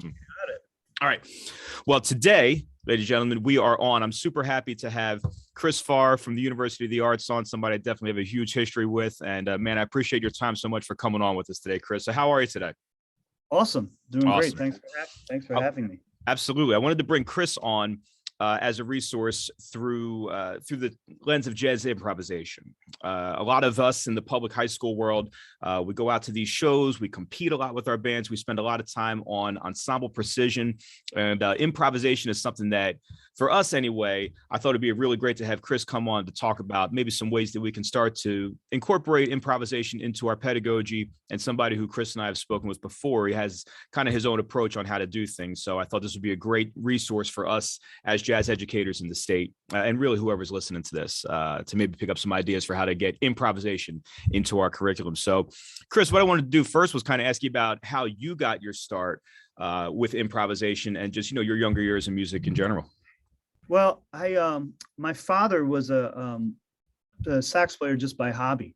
Got it. All right. Well, today, ladies and gentlemen, we are on. I'm super happy to have Chris Farr from the University of the Arts on, somebody I definitely have a huge history with. And man, I appreciate your time so much for coming on with us today, Chris. So how are you today? Awesome. Doing great. Awesome. Thanks for having me. Absolutely. I wanted to bring Chris on as a resource through the lens of jazz improvisation. A lot of us in the public high school world, we go out to these shows, we compete a lot with our bands, we spend a lot of time on ensemble precision, and improvisation is something that, for us anyway, I thought it'd be really great to have Chris come on to talk about maybe some ways that we can start to incorporate improvisation into our pedagogy. And somebody who Chris and I have spoken with before, he has kind of his own approach on how to do things. So I thought this would be a great resource for us as jazz educators in the state, and really whoever's listening to this, to maybe pick up some ideas for how to get improvisation into our curriculum. So Chris, what I wanted to do first was kind of ask you about how you got your start with improvisation and just, your younger years in music in general. Well, my father was a sax player just by hobby.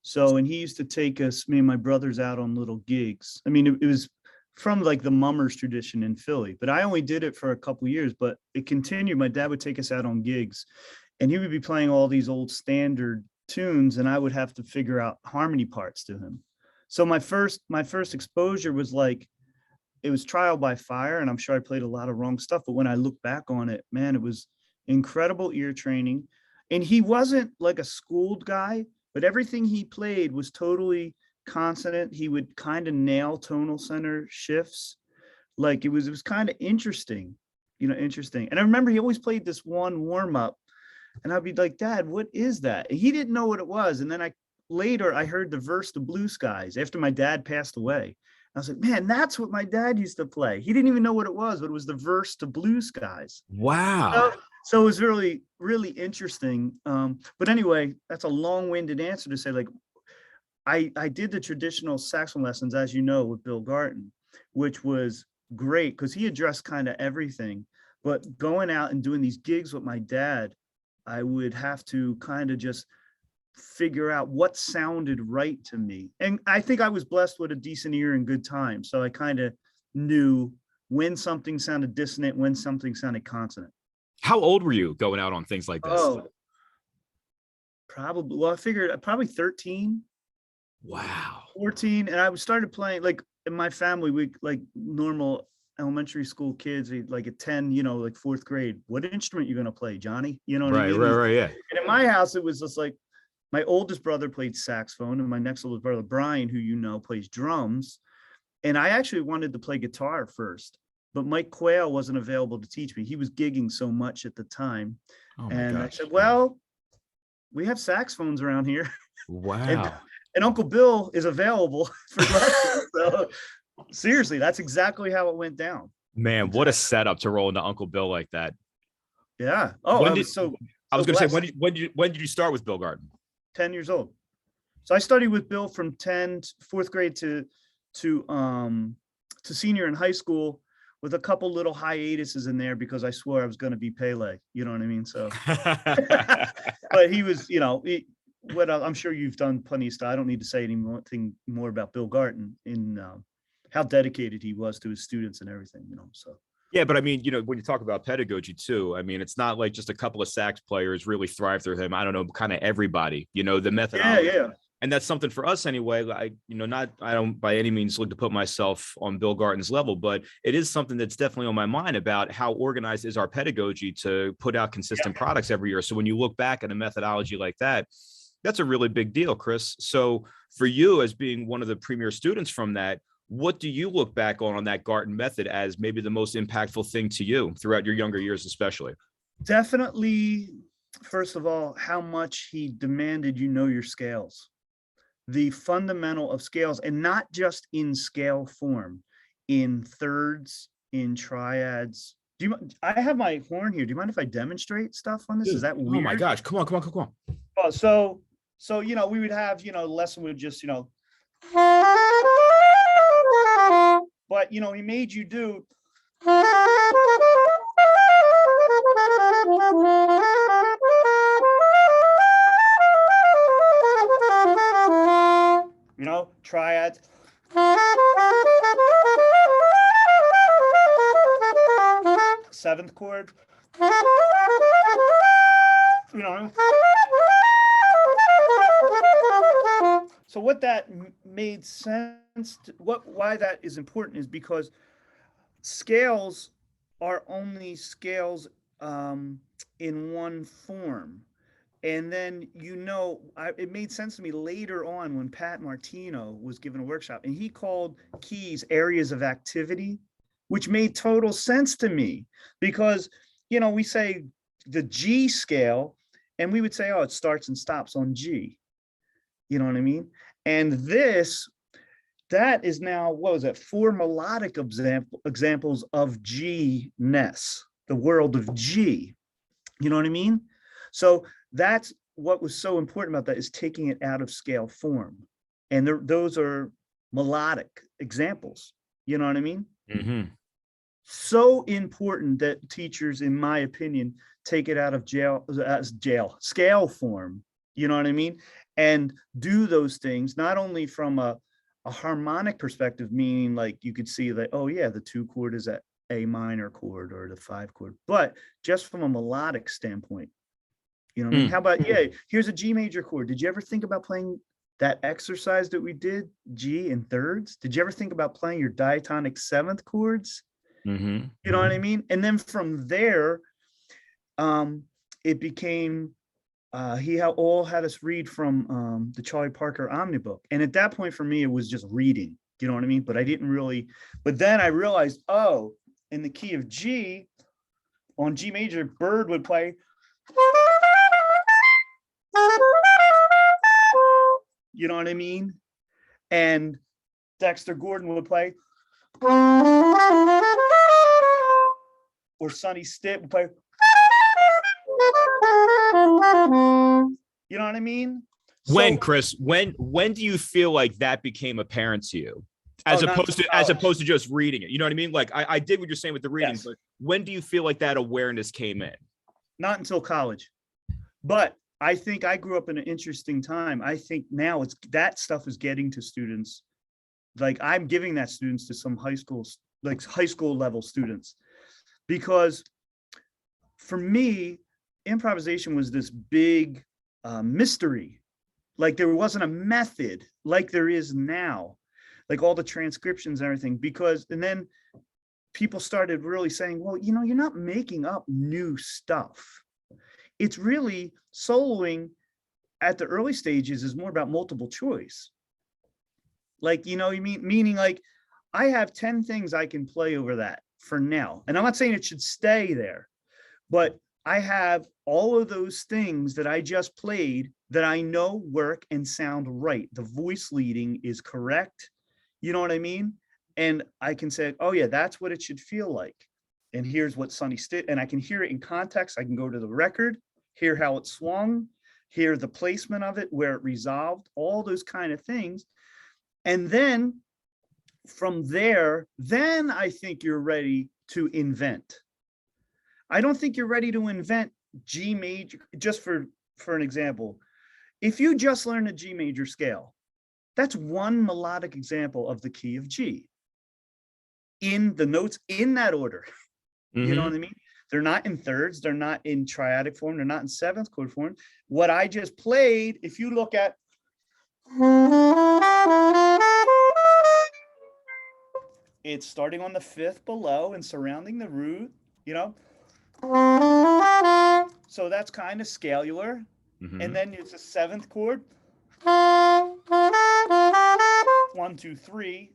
So, and he used to take me and my brothers out on little gigs. I mean, it was from like the mummers tradition in Philly, but I only did it for a couple of years, but it continued. My dad would take us out on gigs and he would be playing all these old standard tunes and I would have to figure out harmony parts to him. So my first exposure was like, it was trial by fire, and I'm sure I played a lot of wrong stuff. But when I look back on it, man, it was incredible ear training. And he wasn't like a schooled guy, but everything he played was totally consonant. He would kind of nail tonal center shifts. Like it was kind of interesting, interesting. And I remember he always played this one warm up, and I'd be like, Dad, what is that? And he didn't know what it was. And then later I heard the verse to Blue Skies after my dad passed away. I was like, man, that's what my dad used to play. He didn't even know what it was, but it was the verse to Blue Skies. Wow. So it was really, really interesting. But anyway, that's a long-winded answer to say, like, I did the traditional saxophone lessons, as you know, with Bill Garten, which was great because he addressed kind of everything. But going out and doing these gigs with my dad, I would have to kind of just figure out what sounded right to me. And I think I was blessed with a decent ear and good time. So I kind of knew when something sounded dissonant, when something sounded consonant. How old were you going out on things like this? Oh, probably, well, I figured probably 13. Wow. 14. And I started playing, like in my family, we like normal elementary school kids, like at 10, like fourth grade, what instrument you going to play, Johnny? You know what I mean? Right, yeah. And in my house, it was just like, my oldest brother played saxophone, and my next oldest brother, Brian, who plays drums. And I actually wanted to play guitar first, but Mike Quayle wasn't available to teach me. He was gigging so much at the time. Oh and gosh. I said, well, we have saxophones around here. Wow. and Uncle Bill is available for lessons. So seriously, that's exactly how it went down. Man, what a setup to roll into Uncle Bill like that. Yeah. Oh, I was going to say, when did you start with Bill Garten? 10 years old. So I studied with Bill from fourth grade to senior in high school, with a couple little hiatuses in there because I swore I was going to be Pele. You know what I mean? So, but he was, I'm sure you've done plenty of stuff. I don't need to say anything more about Bill Garten in how dedicated he was to his students and everything, so. Yeah, but I mean, when you talk about pedagogy too, I mean, it's not like just a couple of sax players really thrive through him. I don't know, kind of everybody, the methodology. Yeah. And that's something for us anyway. I don't by any means look to put myself on Bill Garten's level, but it is something that's definitely on my mind about how organized is our pedagogy to put out consistent products every year. So when you look back at a methodology like that, that's a really big deal, Chris. So for you, as being one of the premier students from that, what do you look back on that Garten method as maybe the most impactful thing to you throughout your younger years, especially? Definitely, first of all, how much he demanded your scales, the fundamental of scales, and not just in scale form, in thirds, in triads. I have my horn here. Do you mind if I demonstrate stuff on this? Is that weird? Oh my gosh. Come on. Oh, so we would have, the lesson would just, but, he made you do. Triads. seventh chord. You know. So what that made sense, why that is important is because scales are only scales in one form. And then, it made sense to me later on when Pat Martino was given a workshop and he called keys areas of activity, which made total sense to me because, we say the G scale and we would say, oh, it starts and stops on G. You know what I mean? And that is now, what was it? 4 melodic examples of G-ness, the world of G. You know what I mean? So that's what was so important about that, is taking it out of scale form. And those are melodic examples. You know what I mean? Mm-hmm. So important that teachers, in my opinion, take it out of scale form. You know what I mean? And do those things, not only from a harmonic perspective, meaning like you could see that, oh yeah, the 2 chord is at A minor chord or the 5 chord, but just from a melodic standpoint. You know what I mean? How about, here's a G major chord. Did you ever think about playing that exercise that we did, G in thirds? Did you ever think about playing your diatonic 7th chords? Mm-hmm. You know what I mean? And then from there, it became, he all had us read from the Charlie Parker Omnibook. And at that point for me, it was just reading, you know what I mean? But I didn't really, but then I realized, oh, in the key of G, on G major, Bird would play. You know what I mean? And Dexter Gordon would play. Or Sonny Stitt would play. You know what I mean? When, Chris, when do you feel like that became apparent to you? As opposed to just reading it? You know what I mean? Like I did what you're saying with the reading, yes. But when do you feel like that awareness came in? Not until college. But I think I grew up in an interesting time. I think now that stuff is getting to students. Like I'm giving that students to some high school level students, because for me, improvisation was this big mystery. Like there wasn't a method like there is now, like all the transcriptions and everything, and then people started really saying, well, you're not making up new stuff. It's really soloing at the early stages is more about multiple choice. Like, meaning like I have 10 things I can play over that for now. And I'm not saying it should stay there, but I have all of those things that I just played that I know work and sound right. The voice leading is correct. You know what I mean? And I can say, oh yeah, that's what it should feel like. And here's what Sonny Stitt, and I can hear it in context. I can go to the record, hear how it swung, hear the placement of it, where it resolved, all those kind of things. And then from there, then I think you're ready to invent. I don't think you're ready to invent G major, just for an example. If you just learn a G major scale, that's one melodic example of the key of G in the notes in that order. Mm-hmm. You know what I mean? They're not in thirds. They're not in triadic form. They're not in 7th chord form. What I just played, if you look at, it's starting on the 5th below and surrounding the root, So that's kind of scalular. Mm-hmm. And then it's a 7th chord. 1, 2, 3.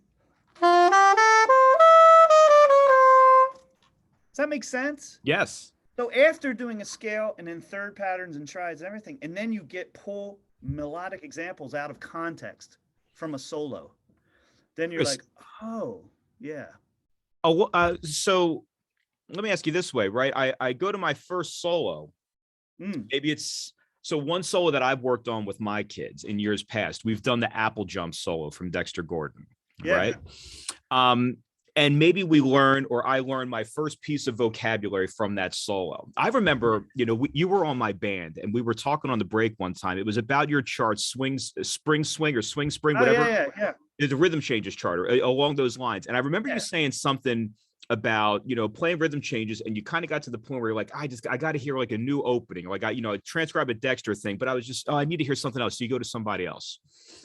Does that make sense? Yes. So after doing a scale and then third patterns and triads and everything, and then you pull melodic examples out of context from a solo, then you're like, oh, yeah. Oh, so let me ask you this way, right? I go to my first solo. Maybe so one solo that I've worked on with my kids in years past, we've done the apple jump solo from Dexter Gordon, right? And maybe I learned my first piece of vocabulary from that solo. I remember, you were on my band and we were talking on the break one time. It was about your chart, spring swing or swing spring, whatever. Yeah. The rhythm changes chart or along those lines. And I remember you saying something about, playing rhythm changes, and you kind of got to the point where you're like, I got to hear like a new opening, like transcribe a Dexter thing, but I was just, I need to hear something else. So you go to somebody else.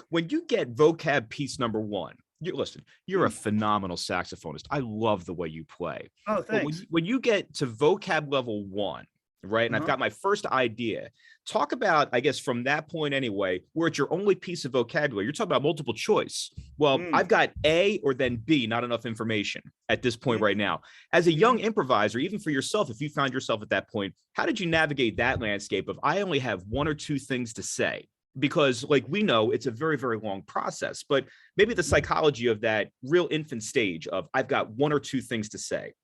When you get vocab piece number one, listen, you're a phenomenal saxophonist. I love the way you play. Oh, But thanks. when you get to vocab level one, right, and I've got my first idea, talk about, I guess, from that point anyway, where it's your only piece of vocabulary. You're talking about multiple choice. Well, I've got A or then B, not enough information at this point right now. As a young improviser, even for yourself, if you found yourself at that point, how did you navigate that landscape of, I only have one or two things to say? Because like we know, it's a very, very long process, but maybe the psychology of that real infant stage of, I've got one or two things to say.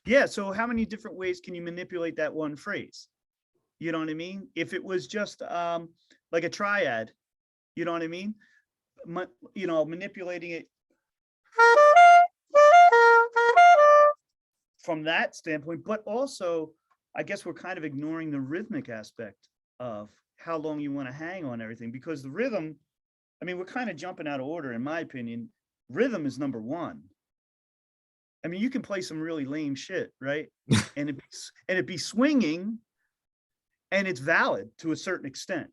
Yeah. So how many different ways can you manipulate that one phrase? You know what I mean? If it was just like a triad, you know what I mean? Manipulating it from that standpoint, but also, I guess we're kind of ignoring the rhythmic aspect of how long you want to hang on everything, because the rhythm, I mean, we're kind of jumping out of order, in my opinion. Rhythm is number one. I mean, you can play some really lame shit, right? and it be swinging, and it's valid to a certain extent.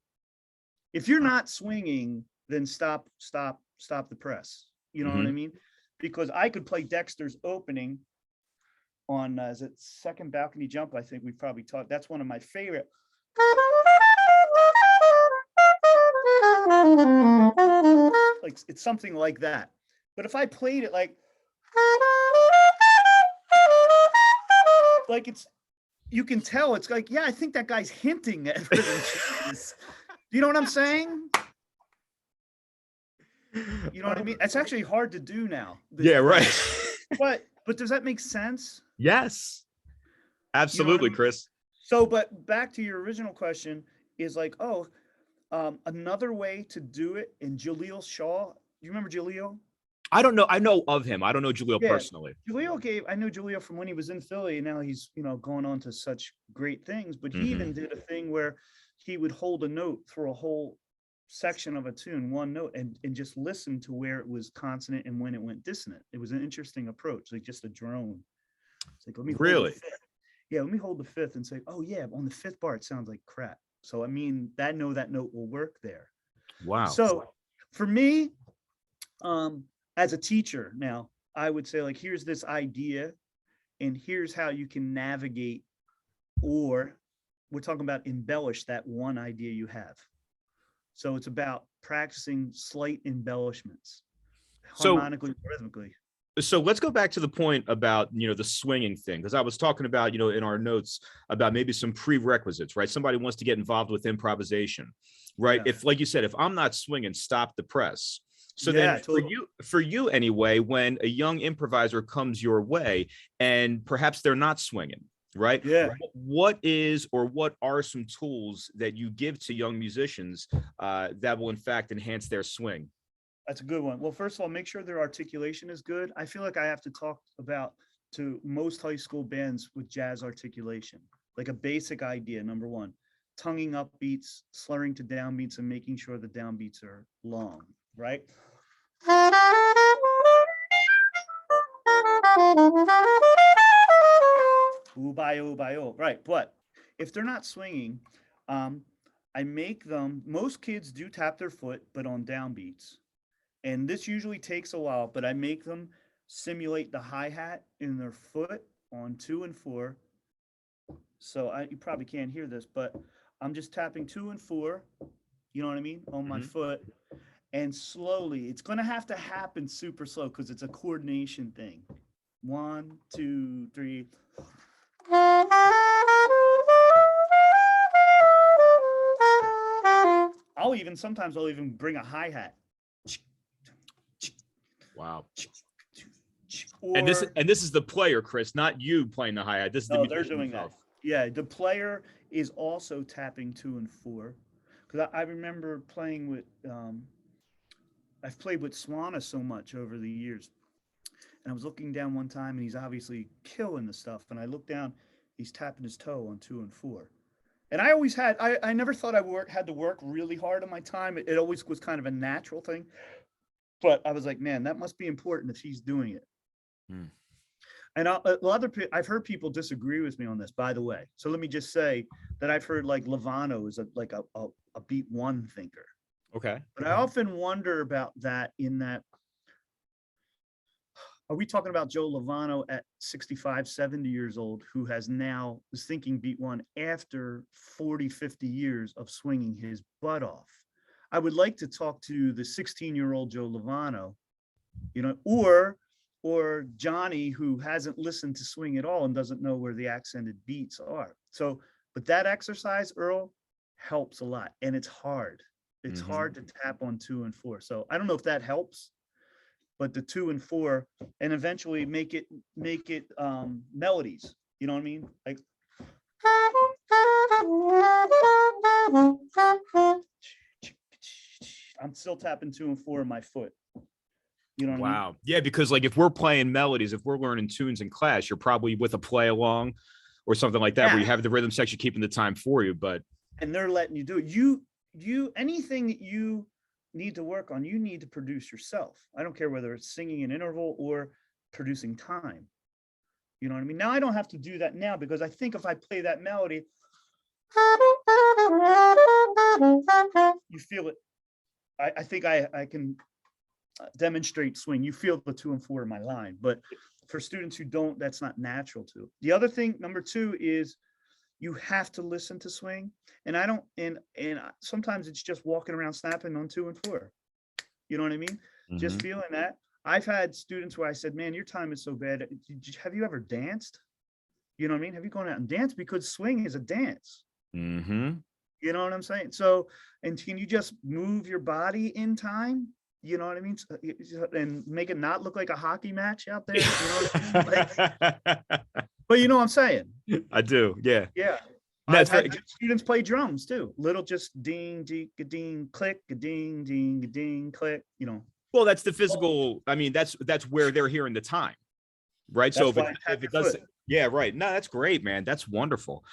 If you're not swinging, then stop the press. You know what I mean? Because I could play Dexter's opening on is it Second Balcony Jump? I think we've probably talked. That's one of my favorite. Like it's something like that. But if I played it like it's, you can tell it's like, yeah, I think that guy's hinting at rhythm changes. You know what I'm saying? You know what I mean? It's actually hard to do now. Yeah, right. But does that make sense? Yes, absolutely, You know what I mean? Chris. So, but back to your original question is like, another way to do it. In Jaleel Shaw, you remember Jaleel? I don't know. I know of him. I don't know Jaleel personally. I know Jaleel from when he was in Philly, and now he's, going on to such great things. But he even did a thing where he would hold a note for a whole section of a tune, one note, and just listen to where it was consonant and when it went dissonant. It was an interesting approach, like just a drone. It's like, let me hold the fifth and say, oh yeah, on the fifth bar it sounds like crap. So I mean, that note will work there. Wow. So for me, as a teacher now, I would say, like, here's this idea and here's how you can navigate, or we're talking about embellish that one idea you have. So it's about practicing slight embellishments, harmonically, rhythmically. So let's go back to the point about, the swinging thing, because I was talking about, in our notes about maybe some prerequisites, right? Somebody wants to get involved with improvisation, right? Yeah. If, like you said, if I'm not swinging, stop the press. So then for you anyway, when a young improviser comes your way and perhaps they're not swinging, right? Yeah. What are some tools that you give to young musicians that will in fact enhance their swing? That's a good one. Well, first of all, make sure their articulation is good. I feel like I have to talk about to most high school bands with jazz articulation, like a basic idea. Number one, tonguing up beats, slurring to downbeats, and making sure the downbeats are long, right? Ooh, bye, oh. Right. But if they're not swinging, I make them, most kids do tap their foot, but on downbeats. And this usually takes a while, but I make them simulate the hi-hat in their foot on 2 and 4. So you probably can't hear this, but I'm just tapping 2 and 4, you know what I mean, on my foot. And slowly, it's going to have to happen super slow because it's a coordination thing. 1, 2, 3. Sometimes I'll even bring a hi-hat. Wow. And this is the player, Chris, not you playing the hi-hat. This is they're doing that. Yeah, the player is also tapping 2 and 4. Because I remember playing with, I've played with Swana so much over the years. And I was looking down one time, and he's obviously killing the stuff. And I looked down, he's tapping his toe on 2 and 4. And I always had, I never thought I had to work really hard on my time. It always was kind of a natural thing. But I was like, man, that must be important if he's doing it. And I've heard people disagree with me on this, by the way. So let me just say that I've heard like Lovano is a beat one thinker. Okay. But I often wonder about that in that, are we talking about Joe Lovano at 65, 70 years old, who is thinking beat one after 40, 50 years of swinging his butt off? I would like to talk to the 16-year-old Joe Lovano, or Johnny, who hasn't listened to swing at all and doesn't know where the accented beats are. So, but that exercise, Earl, helps a lot. And it's hard. It's hard to tap on 2 and 4. So I don't know if that helps, but the 2 and 4, and eventually make it melodies. You know what I mean? Like, I'm still tapping 2 and 4 in my foot. You know what I mean? Wow. Yeah, because like if we're playing melodies, if we're learning tunes in class, you're probably with a play along or something like that, where you have the rhythm section keeping the time for you. But and they're letting you do it. You anything that you need to work on, you need to produce yourself. I don't care whether it's singing an interval or producing time. You know what I mean? Now I don't have to do that now, because I think if I play that melody, you feel it. I think I can demonstrate swing. You feel the 2 and 4 in my line, but for students who don't, that's not natural to. The other thing, number 2, is you have to listen to swing. And I don't, and sometimes it's just walking around snapping on 2 and 4. You know what I mean? Just feeling that. I've had students where I said, man, your time is so bad. Have you ever danced? You know what I mean? Have you gone out and danced? Because swing is a dance. You know what I'm saying? So, and can you just move your body in time? You know what I mean? And make it not look like a hockey match out there. You know what I mean? Like, but you know what I'm saying? I do. Yeah. Yeah. That's I've had students play drums too. Little just ding, ding, ding, click, ding, ding, ding, click, you know. Well, that's the physical. I mean, that's where they're hearing the time. Right. So if it does, yeah, right. No, that's great, man. That's wonderful.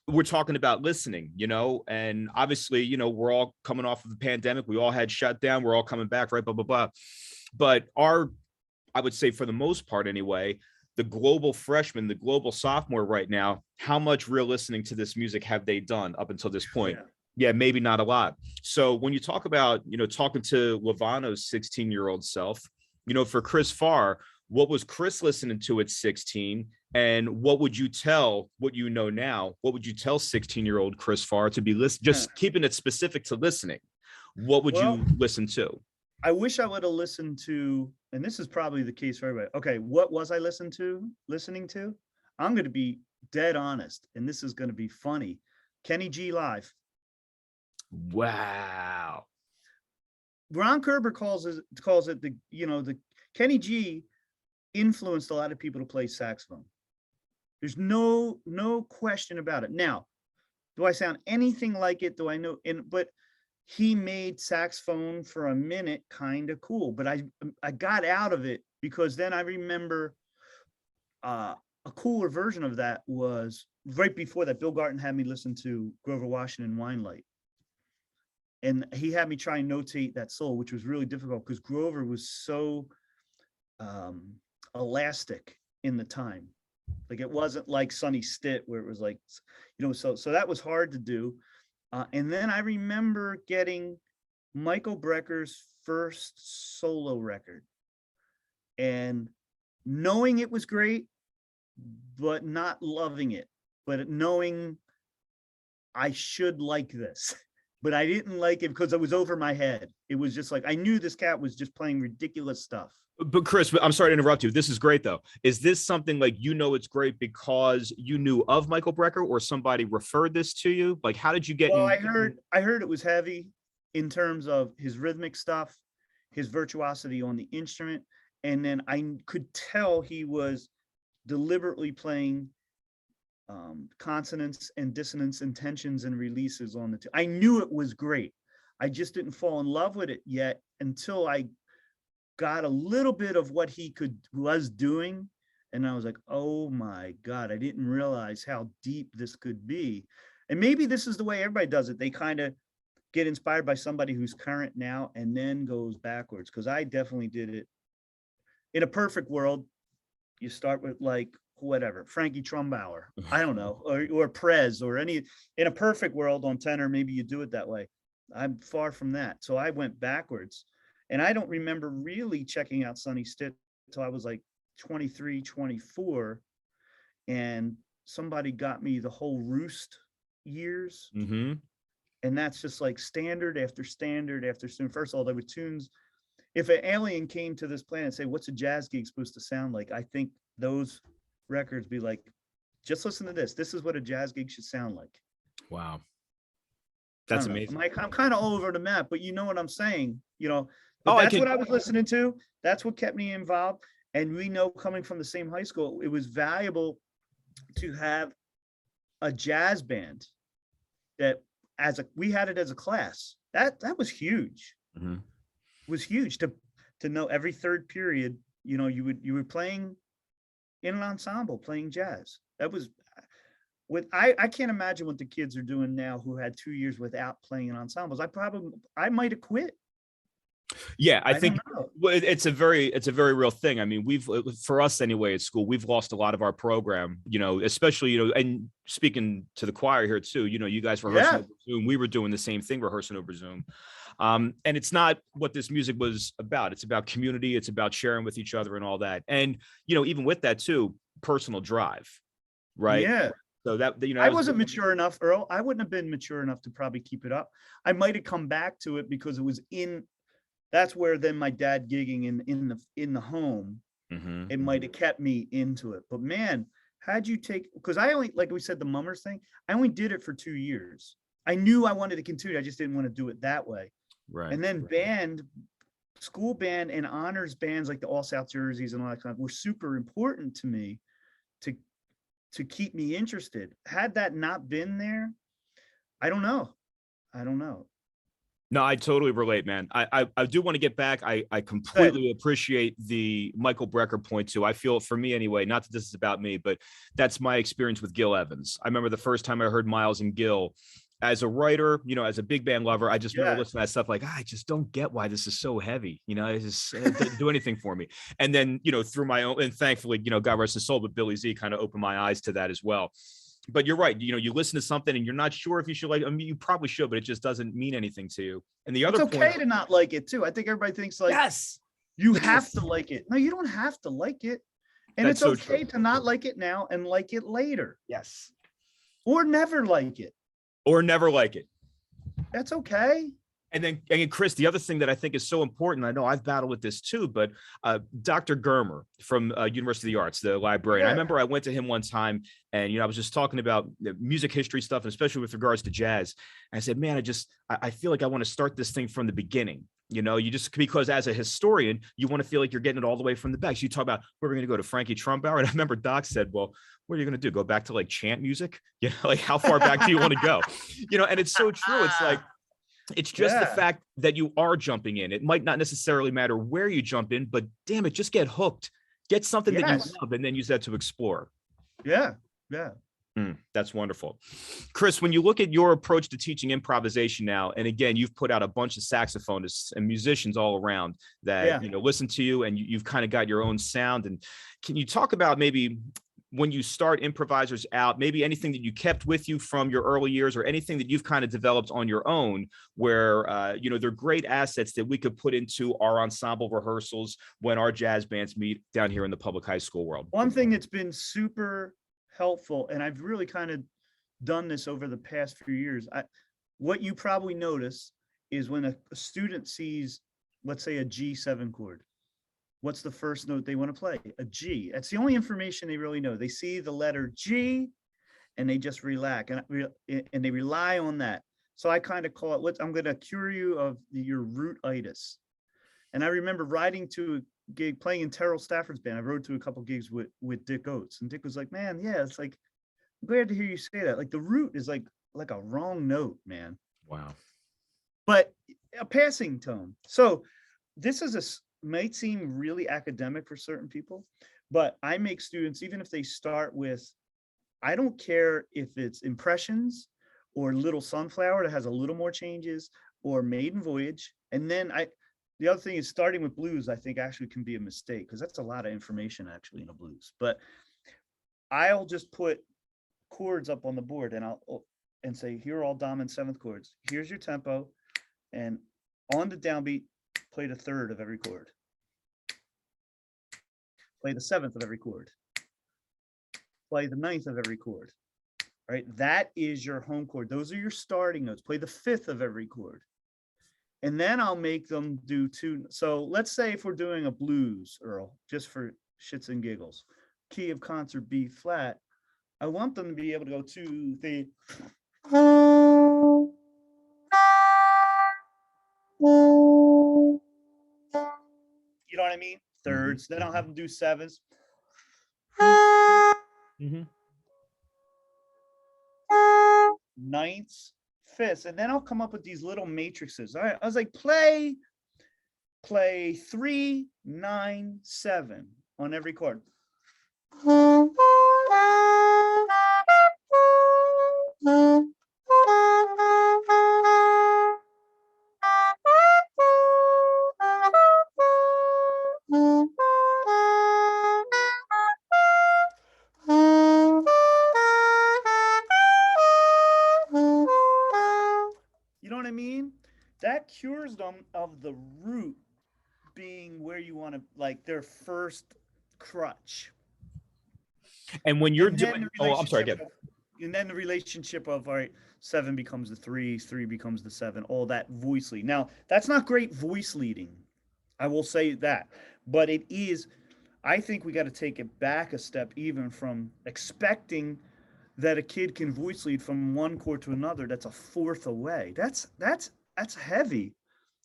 We're talking about listening, and obviously, we're all coming off of the pandemic. We all had shut down. We're all coming back, right? Blah, blah, blah. But I would say for the most part anyway, the global freshman, the global sophomore right now, how much real listening to this music have they done up until this point? Yeah, maybe not a lot. So when you talk about, talking to Lovano's 16-year-old self, for Chris Farr, what was Chris listening to at 16? And what would you tell, what you know now, what would you tell 16-year-old Chris Farr to be just keeping it specific to listening? What would you listen to? I wish I would have listened to, and this is probably the case for everybody. Okay, what was I listening to? I'm going to be dead honest, and this is going to be funny. Kenny G live. Wow. Ron Kerber calls it the Kenny G influenced a lot of people to play saxophone. There's no question about it. Now, do I sound anything like it? Do I know? But he made saxophone for a minute kind of cool, but I got out of it, because then I remember a cooler version of that was right before that. Bill Garton had me listen to Grover Washington Winelight, and he had me try and notate that solo, which was really difficult because Grover was so elastic in the time. Like, it wasn't like Sonny Stitt where it was like, so that was hard to do. And then I remember getting Michael Brecker's first solo record and knowing it was great, but not loving it, but knowing I should like this, but I didn't like it because it was over my head. It was just like, I knew this cat was just playing ridiculous stuff. But Chris, I'm sorry to interrupt you. This is great though. Is this something like, it's great because you knew of Michael Brecker or somebody referred this to you? Like, how did you get? Well, I heard it was heavy in terms of his rhythmic stuff, his virtuosity on the instrument. And then I could tell he was deliberately playing consonants and dissonance and tensions and releases on the I knew it was great. I just didn't fall in love with it yet until I got a little bit of what he was doing, and I was like, oh my God, I didn't realize how deep this could be. And maybe this is the way everybody does it. They kind of get inspired by somebody who's current now and then goes backwards, because I definitely did it. In a perfect world, you start with like whatever, Frankie Trumbauer, I don't know, or Prez or any, in a perfect world on tenor, maybe you do it that way. I'm far from that. So I went backwards, and I don't remember really checking out Sonny Stitt until I was like 23, 24. And somebody got me the whole Roost years. Mm-hmm. And that's just like standard after standard after standard. First of all, there were tunes. If an alien came to this planet and say, what's a jazz gig supposed to sound like? I think those records be like, just listen to this. This is what a jazz gig should sound like. Wow. That's I don't know. amazing. I'm kind of all over the map, but you know what I'm saying, you know, but Oh, I that's can. what I was listening to. That's what kept me involved. And we know, coming from the same high school, it was valuable to have a jazz band that, we had it as a class. That was huge. Mhm. Was huge to know every third period, you know, you were playing in an ensemble, playing jazz. That was I can't imagine what the kids are doing now who had 2 years without playing in ensembles. I might have quit. Yeah, I I think don't know. it's a very real thing. I mean, for us anyway at school, we've lost a lot of our program, you know, especially, you know, and speaking to the choir here too, you know, you guys rehearsing Yeah. over Zoom, we were doing the same thing, rehearsing over Zoom. And it's not what this music was about. It's about community. It's about sharing with each other and all that. And, you know, even with that too, personal drive, right? Yeah. So that, you know, I that was, wasn't mature enough, Earl. I wouldn't have been mature enough to probably keep it up. I might have come back to it because it was that's where then my dad gigging in the home, Mhm. it might have kept me into it. But man, because I only, like we said, the Mummers thing, I only did it for 2 years. I knew I wanted to continue. I just didn't want to do it that way. Right. And then school band and honors bands like the All South Jerseys and all that kind of were super important to me to keep me interested. Had that not been there, I don't know. No, I totally relate, man. I do want to get back. I completely appreciate the Michael Brecker point too. I feel, for me anyway, not that this is about me, but that's my experience with Gil Evans. I remember the first time I heard Miles and Gil. As a writer, you know, as a big band lover, I just remember listening to that stuff like, I just don't get why this is so heavy. You know, it just didn't do anything for me. And then, you know, through my own, and thankfully, you know, God rest his soul, but Billy Z kind of opened my eyes to that as well. But you're right. You know, you listen to something and you're not sure if you should like, I mean, you probably should, but it just doesn't mean anything to you. And the other It's okay to not like it too. I think everybody thinks like, yes, you have to like it. No, you don't have to like it. And That's it's so okay true. to not like it now and like it later, Yes. or never like it. Or never like it. That's okay. And then, Chris, the other thing that I think is so important, I know I've battled with this too, but Dr. Germer from University of the Arts, the librarian, I remember I went to him one time and, you know, I was just talking about the music history stuff, and especially with regards to jazz. And I said, man, I feel like I want to start this thing from the beginning. You know, because as a historian, you want to feel like you're getting it all the way from the back. So you talk about where we're going to go to Frankie Trumbauer. And I remember Doc said, well, what are you going to do? Go back to like chant music? You know, like how far back do you want to go? You know, and it's so true. It's like, it's just the fact that you are jumping in. It might not necessarily matter where you jump in, but damn it, just get hooked. Get something that you love and then use that to explore. Yeah. That's wonderful. Chris, when you look at your approach to teaching improvisation now, and again, you've put out a bunch of saxophonists and musicians all around that, you know, listen to you, and you've kind of got your own sound. And can you talk about maybe when you start improvisers out, maybe anything that you kept with you from your early years, or anything that you've kind of developed on your own where, you know, they're great assets that we could put into our ensemble rehearsals when our jazz bands meet down here in the public high school world? One thing that's been super helpful, and I've really kind of done this over the past few years, what you probably notice is when a student sees, let's say, a G7 chord, what's the first note they want to play? A G. That's the only information they really know. They see the letter G and they just relax, and they rely on that. So I kind of call it, I'm going to cure you of your root-itis. And I remember riding to a gig, playing in Terrell Stafford's band. I rode to a couple gigs with Dick Oates, and Dick was like, man, yeah, it's like, I'm glad to hear you say that. Like the root is like a wrong note, man. Wow. But a passing tone. So this might seem really academic for certain people, but I make students, even if they start with, I don't care if it's Impressions or Little Sunflower that has a little more changes, or Maiden Voyage. And then the other thing is starting with blues, I think actually can be a mistake because that's a lot of information actually in a blues. But I'll just put chords up on the board and say, here are all dominant seventh chords. Here's your tempo. And on the downbeat, play the third of every chord. Play the seventh of every chord. Play the ninth of every chord. Right? That is your home chord. Those are your starting notes. Play the fifth of every chord. And then I'll make them do two. So let's say if we're doing a blues, Earl, just for shits and giggles, key of concert B flat, I want them to be able to go to the, you know what I mean? Thirds. Then I'll have them do sevens. Ninths, fifths, and then I'll come up with these little matrices. All right, I was like, play 3, 9, 7 on every chord. You know what I mean? That cures them of the root being where you want to, like, their first crutch. And when you're doing, I'm sorry, again. And then the relationship of, all right, 7 becomes the 3, 3 becomes the 7, all that voice lead. Now, that's not great voice leading. I will say that. But it is, I think we got to take it back a step, even from expecting that a kid can voice lead from one chord to another that's a fourth away. That's heavy.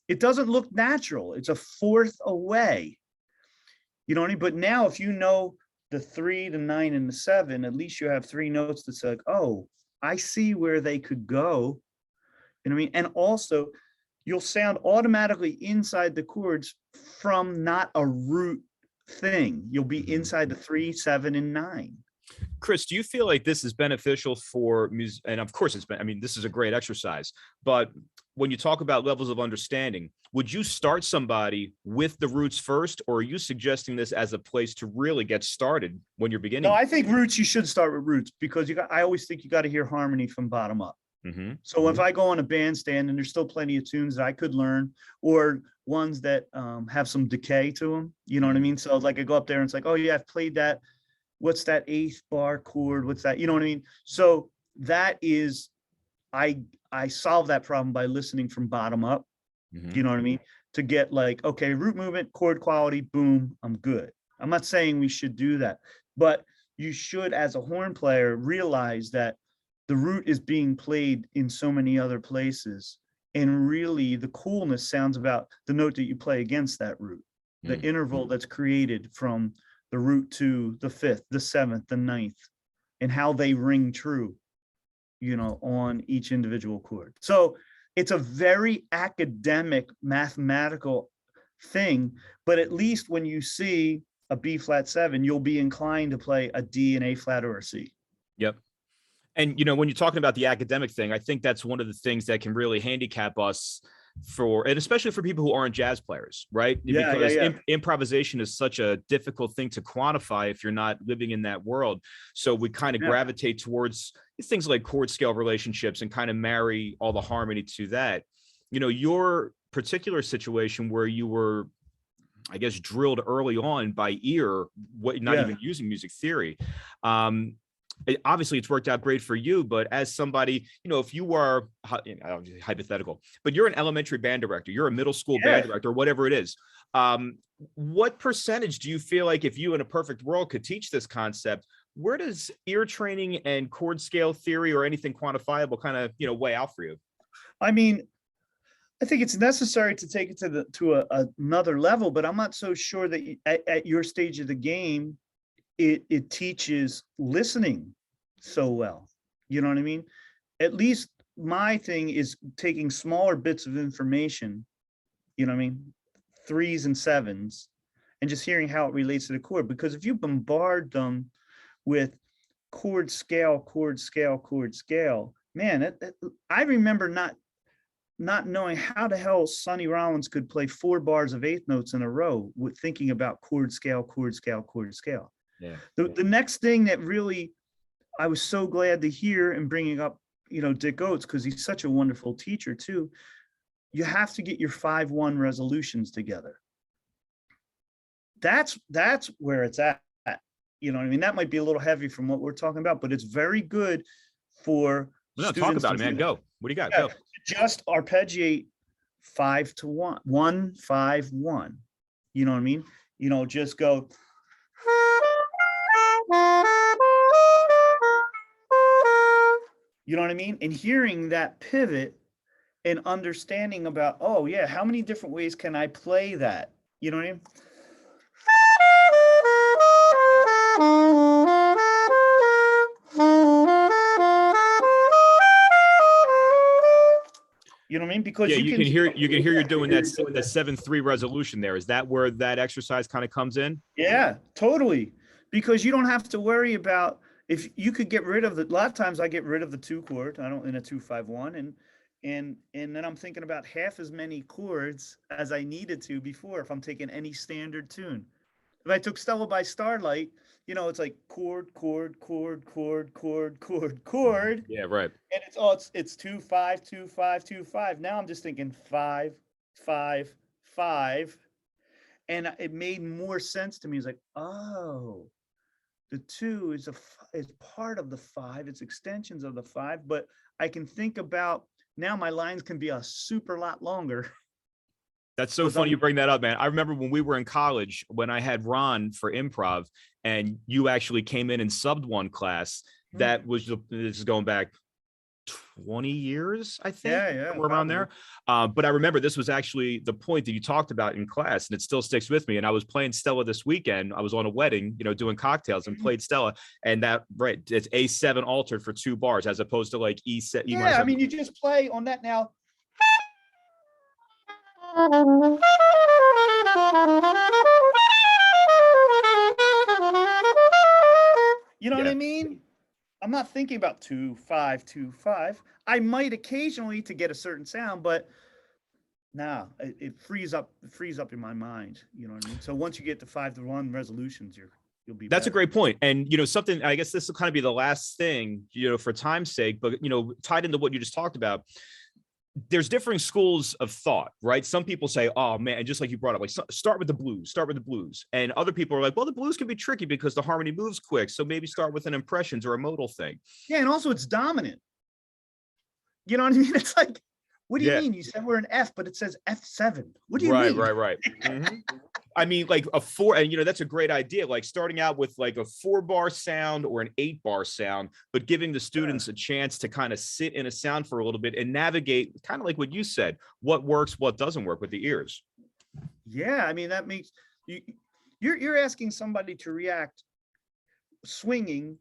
It doesn't look natural. It's a fourth away. You know what I mean? But now if you know the 3, the 9, and the 7, at least you have 3 notes that's like, oh, I see where they could go. You know what I mean? And also you'll sound automatically inside the chords from not a root thing. You'll be inside the 3, 7, and 9. Chris, do you feel like this is beneficial for music? And of course it's been, I mean, this is a great exercise, but when you talk about levels of understanding, would you start somebody with the roots first, or are you suggesting this as a place to really get started when you're beginning? No, I think roots, you should start with roots because I always think you got to hear harmony from bottom up. So if I go on a bandstand and there's still plenty of tunes that I could learn, or ones that have some decay to them, you know what I mean? So like I go up there and it's like, oh yeah, I've played that. What's that 8th bar chord? What's that? You know what I mean? So that is, I solve that problem by listening from bottom up. You know what I mean? To get like, okay, root movement, chord quality, boom, I'm good. I'm not saying we should do that, but you should, as a horn player, realize that the root is being played in so many other places. And really the coolness sounds about the note that you play against that root, the interval that's created from the root to the 5th, the 7th, the 9th, and how they ring true, you know, on each individual chord. So it's a very academic, mathematical thing, but at least when you see a B flat 7, you'll be inclined to play a D, an A flat, or a C. Yep. And, you know, when you're talking about the academic thing, I think that's one of the things that can really handicap us and especially for people who aren't jazz players, right? Because improvisation is such a difficult thing to quantify if you're not living in that world. So we kind of gravitate towards things like chord scale relationships and kind of marry all the harmony to that. You know, your particular situation where you were, I guess, drilled early on by ear, not even using music theory. Obviously it's worked out great for you, but as somebody, you know, if you are hypothetical, but you're an elementary band director, you're a middle school band director, whatever it is, what percentage do you feel like, if you in a perfect world could teach this concept, where does ear training and chord scale theory or anything quantifiable kind of, you know, weigh out for you? I mean, I think it's necessary to take it to another level, but I'm not so sure that at your stage of the game, it teaches listening so well. You know what I mean? At least my thing is taking smaller bits of information, you know what I mean? 3s and 7s, and just hearing how it relates to the chord. Because if you bombard them with chord scale, chord scale, chord scale, man, I remember not not knowing how the hell Sonny Rollins could play 4 bars of eighth notes in a row with thinking about chord scale, chord scale, chord scale. Yeah. The next thing that really I was so glad to hear, and bringing up, Dick Oates, because he's such a wonderful teacher too. You have to get your 5-1 resolutions together. That's where it's at. You know what I mean? That might be a little heavy from what we're talking about, but it's very good for No, talk students about to it, man. do. Go. What do you got? Yeah, Go. just arpeggiate 5 to 1, 1, 5, 1. You know what I mean? Just go. You know what I mean? And hearing that pivot and understanding about, oh yeah, how many different ways can I play that? You know what I mean? You know what I mean? Because Yeah, you can hear you're doing that 7/3 resolution there. Is that where that exercise kind of comes in? Yeah, totally. Because you don't have to worry about, if you could get rid of a lot of times I get rid of the 2 chord, I don't, in a 2-5-1, and then I'm thinking about half as many chords as I needed to before if I'm taking any standard tune. If I took Stella by Starlight, it's like chord, chord, chord, chord, chord, chord, chord. Yeah, right. And it's 2, 5, 2, 5, 2, 5. Now I'm just thinking 5, 5, 5. And it made more sense to me. It's like, oh, the 2 is part of the 5. It's extensions of the 5. But I can think about, now my lines can be a super lot longer. That's so funny you bring that up, man. I remember when we were in college, when I had Ron for improv, and you actually came in and subbed one class. That was, this is going back 20 years, I think. Yeah, somewhere around there. But I remember this was actually the point that you talked about in class, and it still sticks with me. And I was playing Stella this weekend. I was on a wedding, doing cocktails, and played Stella, and that, right, it's A7 altered for 2 bars as opposed to like E7. Yeah, I mean, you just play on that now. You know what I mean? I'm not thinking about 2, 5, 2, 5. I might occasionally to get a certain sound, but no, it frees up in my mind. You know what I mean? So once you get to 5-1 resolutions, you'll be. That's better. a great point. And, something, I guess this will kind of be the last thing, for time's sake, but, tied into what you just talked about, there's differing schools of thought, right? Some people say, oh man, and just like you brought up, like start with the blues. And other people are like, well, the blues can be tricky because the harmony moves quick. So maybe start with an impressions or a modal thing. Yeah. And also it's dominant. You know what I mean? It's like, what do you mean? You said we're an F, but it says F7. What do you mean? Right. Mm-hmm. I mean, like a 4, and that's a great idea. Like starting out with like a 4-bar sound or an 8-bar sound, but giving the students a chance to kind of sit in a sound for a little bit and navigate, kind of like what you said, what works, what doesn't work with the ears. Yeah, I mean, that makes you're asking somebody to react swinging,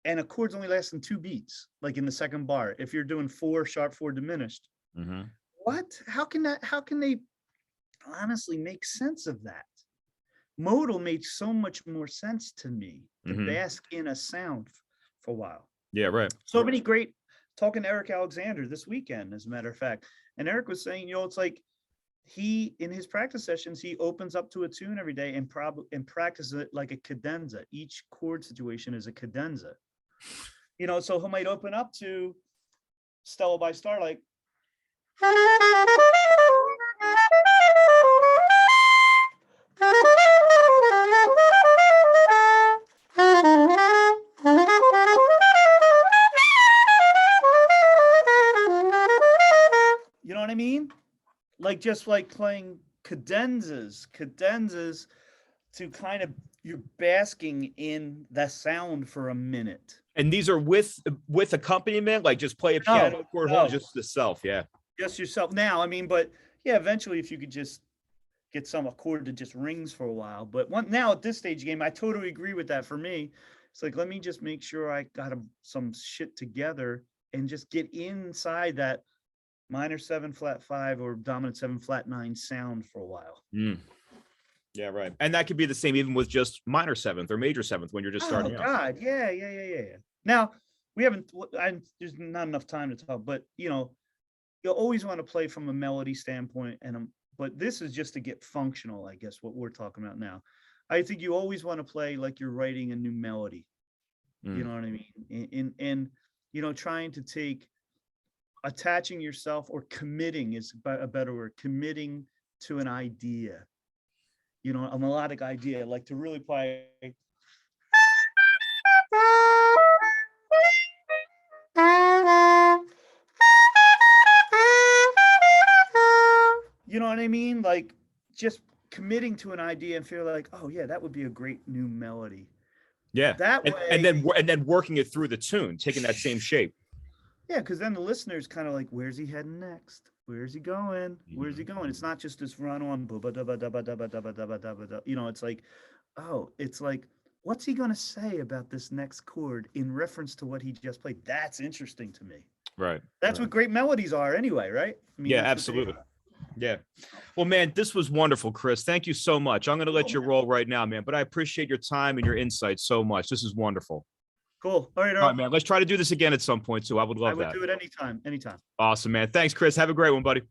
and a chord's only lasting 2 beats, like in the second bar. If you're doing 4 sharp, 4 diminished, what? How can they honestly make sense of that? Modal made so much more sense to me to bask in a sound for a while. Yeah, right. So many great, talking to Eric Alexander this weekend, as a matter of fact, and Eric was saying, it's like he, in his practice sessions, he opens up to a tune every day and practices it like a cadenza. Each chord situation is a cadenza. So he might open up to Stella by Starlight. You know what I mean? Like just like playing cadenzas to kind of, you're basking in the sound for a minute. And these are with accompaniment, like just play a piano chord, just the self. Yeah. Just yourself. Now, I mean, but yeah, eventually if you could just get some chord that just rings for a while. But now at this stage of the game, I totally agree with that. For me, it's like, let me just make sure I got some shit together and just get inside that minor 7 flat 5 or dominant 7 flat 9 sound for a while. Yeah, right. And that could be the same even with just minor 7th or major 7th when you're just starting out. Oh God, yeah. Now there's not enough time to talk, but you always want to play from a melody standpoint, but this is just to get functional, I guess, what we're talking about now. I think you always want to play like you're writing a new melody. You know what I mean? And trying to attaching yourself, or committing is a better word, committing to an idea, a melodic idea, like to really play. You know what I mean? Like just committing to an idea and feel like, oh yeah, that would be a great new melody. Yeah. That way, and then working it through the tune, taking that same shape. Yeah, because then the listener's kind of like, where's he heading next? Where's he going? Where's he going? It's not just this run on, it's like, oh, it's like, what's he going to say about this next chord in reference to what he just played? That's interesting to me. Right. That's what great melodies are anyway, right? I mean, yeah, absolutely. Yeah. Well, man, this was wonderful, Chris. Thank you so much. I'm going to let you roll right now, man, but I appreciate your time and your insight so much. This is wonderful. Cool. All right, All right, man. Let's try to do this again at some point too. I would love that. I would do it anytime. Awesome, man. Thanks, Chris. Have a great one, buddy.